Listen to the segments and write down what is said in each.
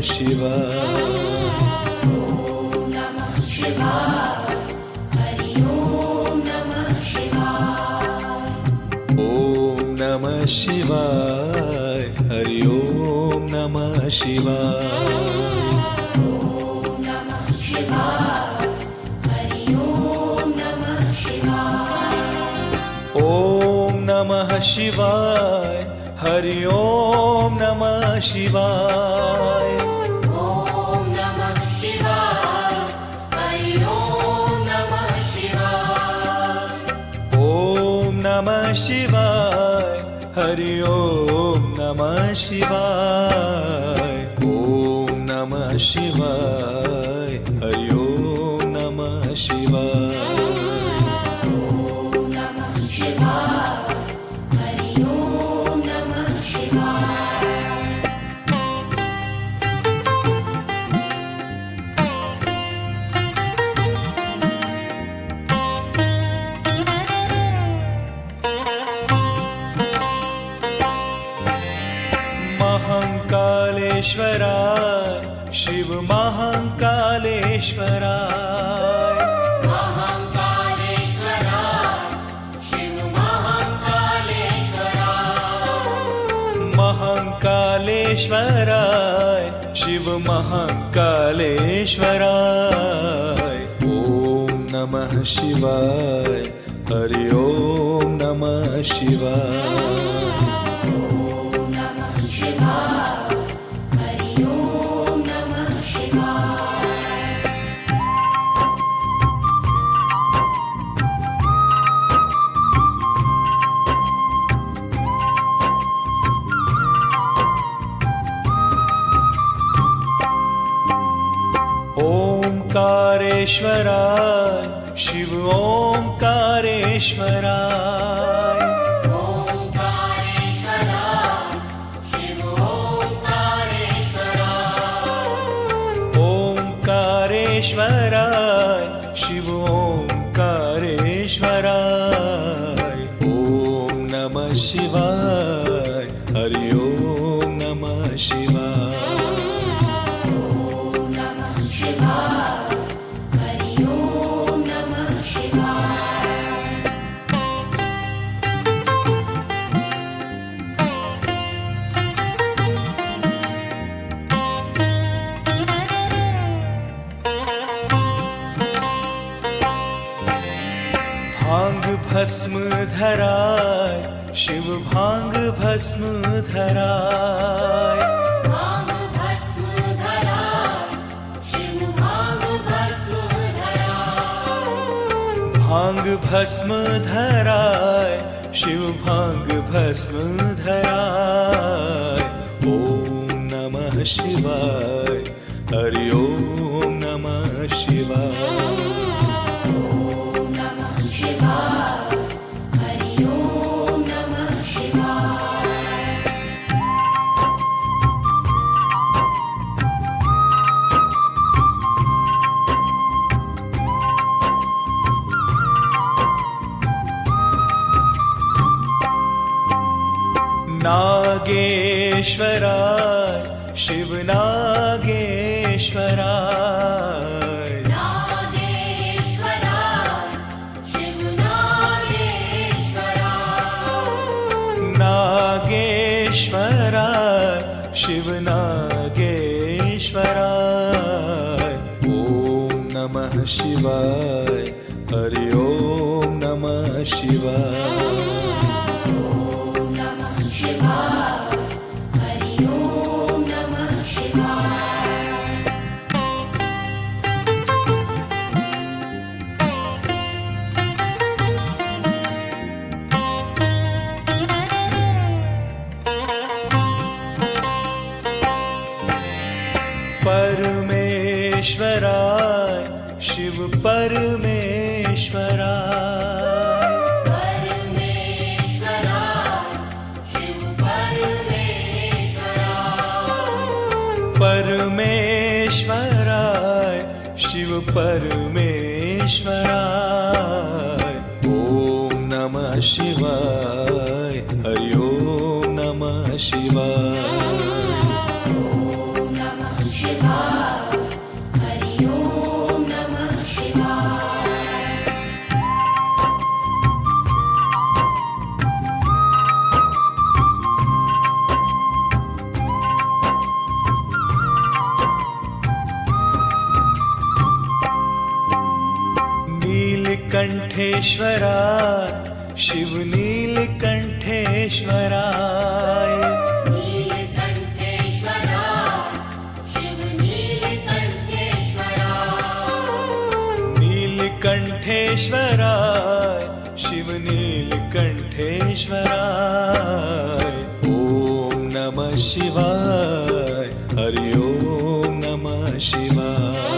शिवाय। ॐ नमः शिवाय। हरि ॐ नमः शिवाय। ॐ नमः शिवाय। हरि ॐ नमः शिवाय। ॐ नमः शिवाय। हरि ॐ नमः शिवाय। ॐ नमः शिवाय। हरि ॐ नमः शिवाय। ॐ नमः शिवाय। हरि ॐ नमः शिवाय। ॐ नमः शिवाय। हरि ॐ नमः शिवाय। ॐ नमः शिवाय। हरि ॐ नमः शिवाय। ॐ नमः शिवाय। हरि ॐ नमः शिवाय। महाकालेश्वराय शिव महाकालेश्वराय। महाकालेश्वराय शिव महाकालेश्वराय। महाकालेश्वराय शिव महाकालेश्वराय। ॐ नमः शिवाय। हरि ॐ नमः शिवाय। ॐ नमः शिवाय। हरि ॐ नमः शिवाय। ओंकारेश्वराय शिव ओंकारेश्वराय। ओंकारेश्वराय शिव ओंकारेश्वराय। ओंकारेश्वराय शिव ओंकारेश्वराय। ॐ नमः शिवाय। हरि ॐ नमः शिवाय। ॐ नमः शिवाय। हरि ॐ नमः शिवाय। भांग भस्म धराय शिव भांग भस्म धराय। भांग भस्म धराय शिव भांग भस्म धराय। भांग भस्म धराय शिव भांग भस्म धराय। ॐ नमः शिवाय। हरि ॐ नमः शिवाय। ॐ नमः शिवाय। हरि ॐ नमः शिवाय। नागेश्वराय शिव नागेश्वराय। नागेश्वराय शिव नागेश्वराय। नागेश्वराय शिव नागेश्वराय। ॐ नमः शिवाय। हरि ॐ नमः शिवाय। ॐ नमः शिवाय। हरि ॐ नमः शिवाय। परमेश्वराय शिव परमेश्वराय। परमेश्वराय शिव परमेश्वराय। परमेश्वराय शिव परमेश्वराय। ॐ नमः शिवाय। हरि ॐ नमः शिवाय। ॐ नमः नीलकंठेश्वराय शिव नीलकंठेश्वराय नीलकंठेश्वराय शिव नीलकंठेश्वराय ॐ नमः शिवाय हरि ओम नमः शिवाय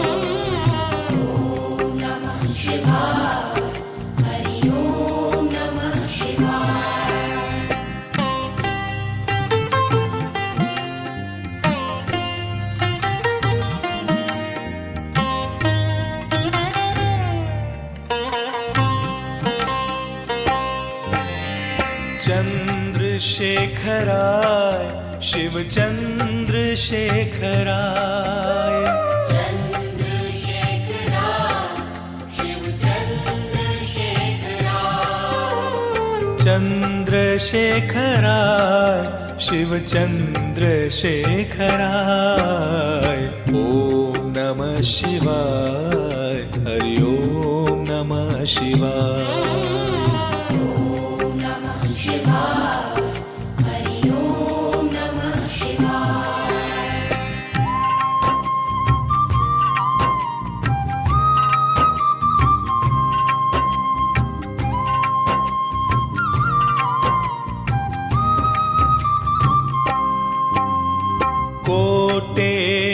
ॐ नमः शिवाय हरि ओम नमः शिवाय चंद्रशेखराय शिव चंद्रशेखराय चंद्रशेखराय शिव चंद्रशेखराय ॐ नमः शिवाय हरि ओम नमः शिवाय ॐ नमः शिवाय हरि ओम नमः शिवाय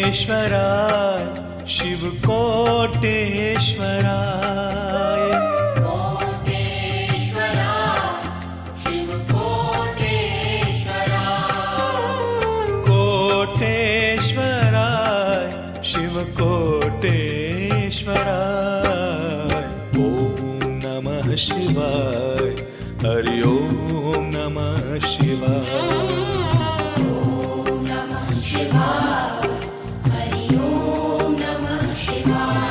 कोटेश्वराय शिव कोटेश्वराय कोटेश्वराय शिव कोटेश्वराय ॐ नमः शिवाय हरि ओम नमः शिवाय ॐ नमः शिवाय हरि ओम नमः शिवाय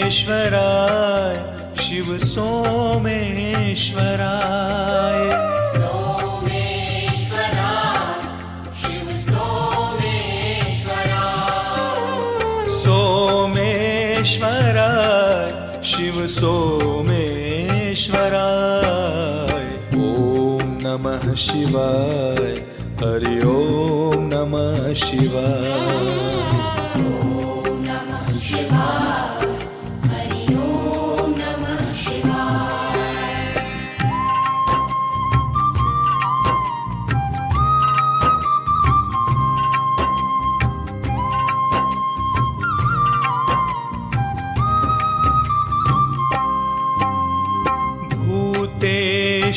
सोमेश्वराय शिव सोमेश्वराय सोमेश्वराय शिव सोमेश्वराय ॐ नमः शिवाय हरि ओम नमः शिवाय ॐ नमः शिवाय हरि ओम नमः शिवाय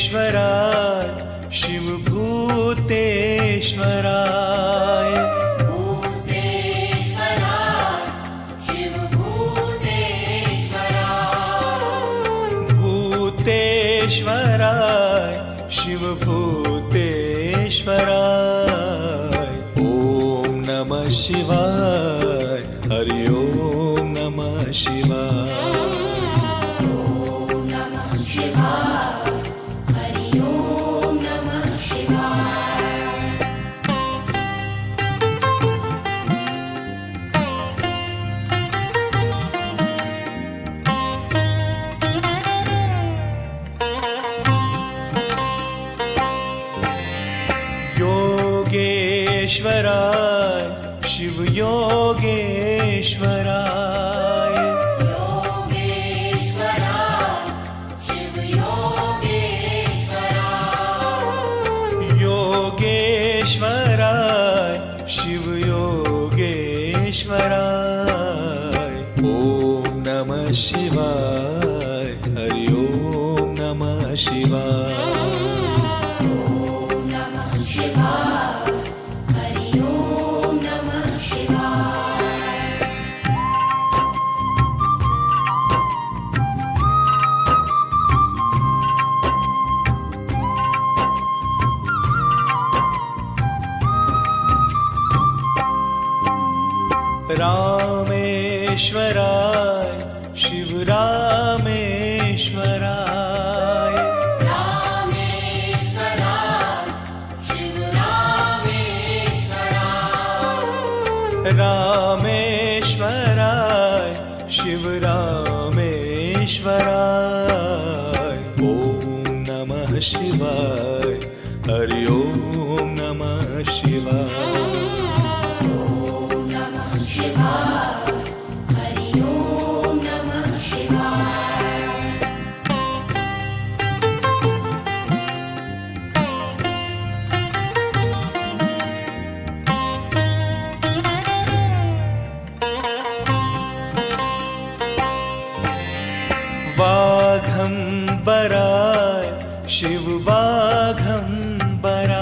भूतेश्वराय शिव भूतेश्वराय भूतेश्वराय शिव भूतेश्वराय ॐ नमः शिवाय हरि ओम नमः शिवाय ॐ नमः शिवाय हरि ओम नमः शिवाय योगेश्वराय शिव योगेश्वराय योगेश्वराय शिव योगेश्वराय ॐ नमः शिवाय हरि ओम नमः शिवाय ॐ नमः शिवाय हरि ओम नमः शिवाय रामेश्वराय शिव रामेश्वराय रामेश्वराय शिव रामेश्वराय रामेश्वराय शिव रामेश्वराय ॐ नमः शिवाय हरि ओम नमः शिवाय ॐ नमः शिवाय हरि ओम नमः शिवाय वाघंबराय शिव वाघंबराय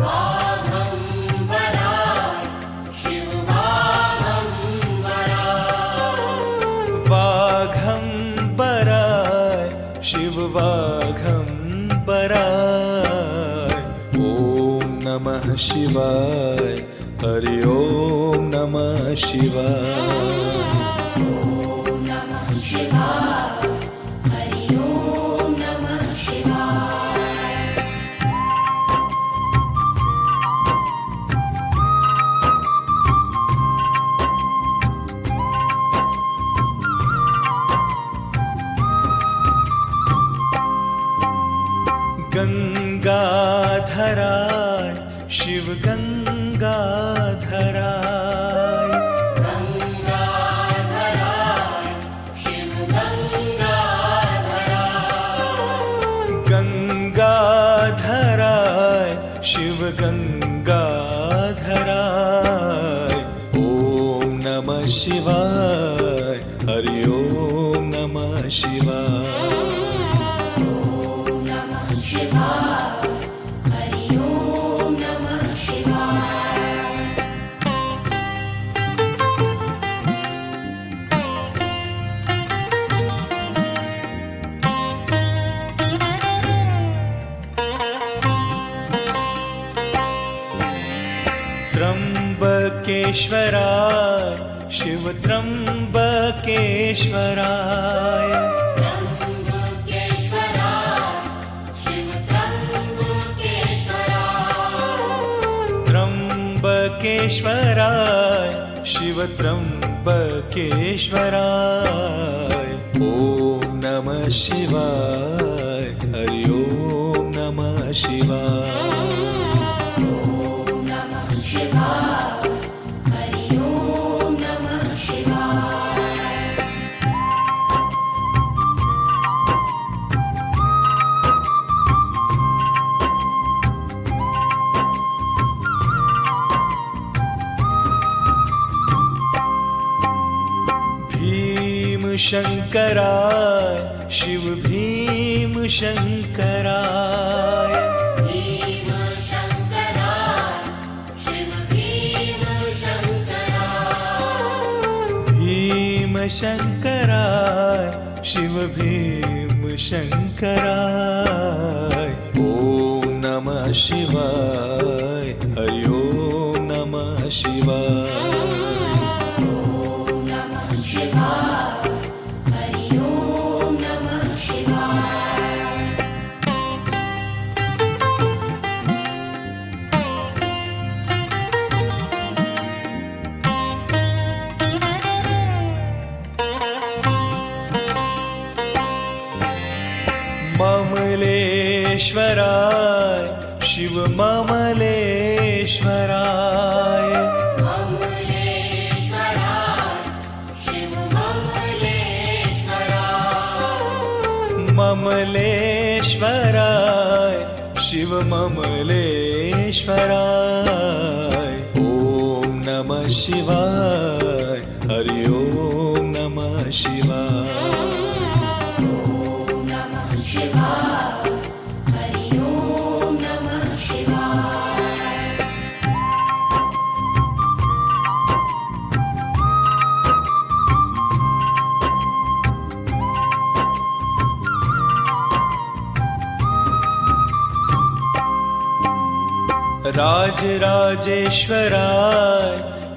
वाघंबराय शिव वाघंबराय वाघंबराय शिव वाघंबराय ॐ नमः शिवाय हरि ओम नमः शिवाय ॐ नमः शिवाय हरि ओम नमः शिवाय गंगाधराय शिव गंगाधराय गंगाधराय शिव गंगाधराय गंगाधराय शिव गंगाधराय ॐ नमः शिवाय हरि ओम नमः शिवाय ॐ नमः शिवाय हरि ओम नमः शिवाय त्र्यंबकेश्वराय शिव त्र्यंबकेश्वराय त्र्यंबकेश्वराय शिव त्र्यंबकेश्वराय त्र्यंबकेश्वराय शिव त्र्यंबकेश्वराय ॐ नमः शिवाय हरि ओम नमः शिवाय ॐ नमः शिवाय हरि ओम नमः शिवाय भीमशंकराय शिव भीमशंकराय भीमशंकराय शिव भीमशंकराय भीमशंकराय शिव भीमशंकराय ॐ नमः शिवाय हरि ओम नमः शिवाय ॐ नमः शिवाय हरि ओम नमः शिवाय ममलेश्वराय शिव ममलेश्वराय ममलेश्वराय शिव ममलेश्वराय ममलेश्वराय शिव ममलेश्वराय ॐ नमः शिवाय हरि ओम नमः शिवाय ॐ नमः शिवाय हरि ओम नमः शिवाय राजराजेश्वराय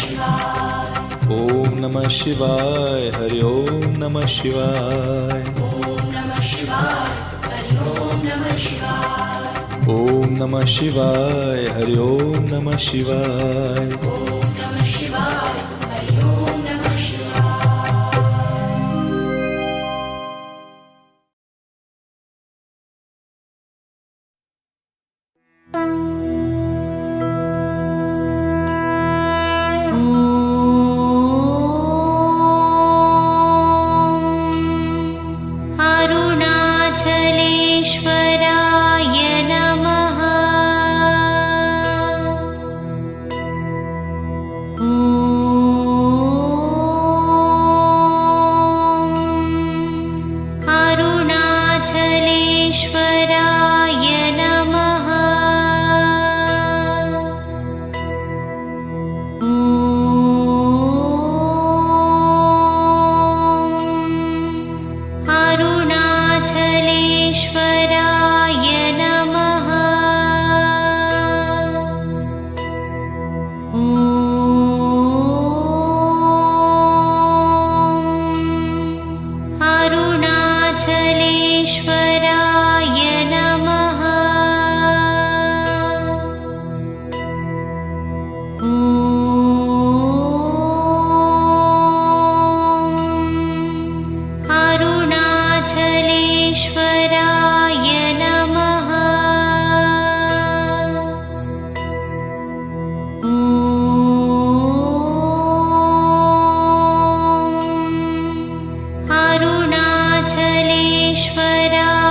शिवाय ॐ नमः शिवाय हरि ओम नमः शिवाय ॐ नमः शिवाय हरि ओम नमः शिवाय ॐ नमः शिवाय हरि ओम नमः शिवाय ॐ नमः शिवाय हरि ओम नमः शिवाय अरुणाचलेश्वराय नमः। अरुणाचलेश्वराय नमः। अरुणाचलेश्वराय नमः। अरुणाचलेश्वराय नमः। अरुणाचलेश्वराय नमः। अरुणाचलेश्वराय नमः। अरुणाचलेश्वराय नमः। अरुणाचलेश्वराय नमः। अरुणाचलेश्वराय नमः। अरुणाचलेश्वराय नमः।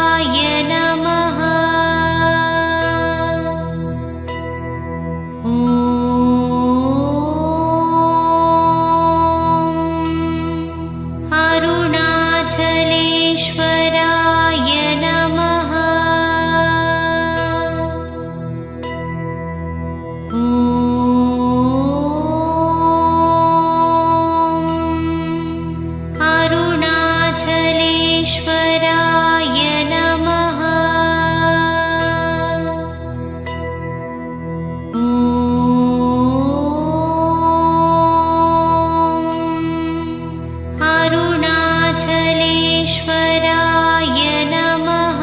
अरुणाचलेश्वराय नमः। अरुणाचलेश्वराय नमः। अरुणाचलेश्वराय नमः। अरुणाचलेश्वराय नमः। अरुणाचलेश्वराय नमः। अरुणाचलेश्वराय नमः। अरुणाचलेश्वराय नमः। अरुणाचलेश्वराय नमः।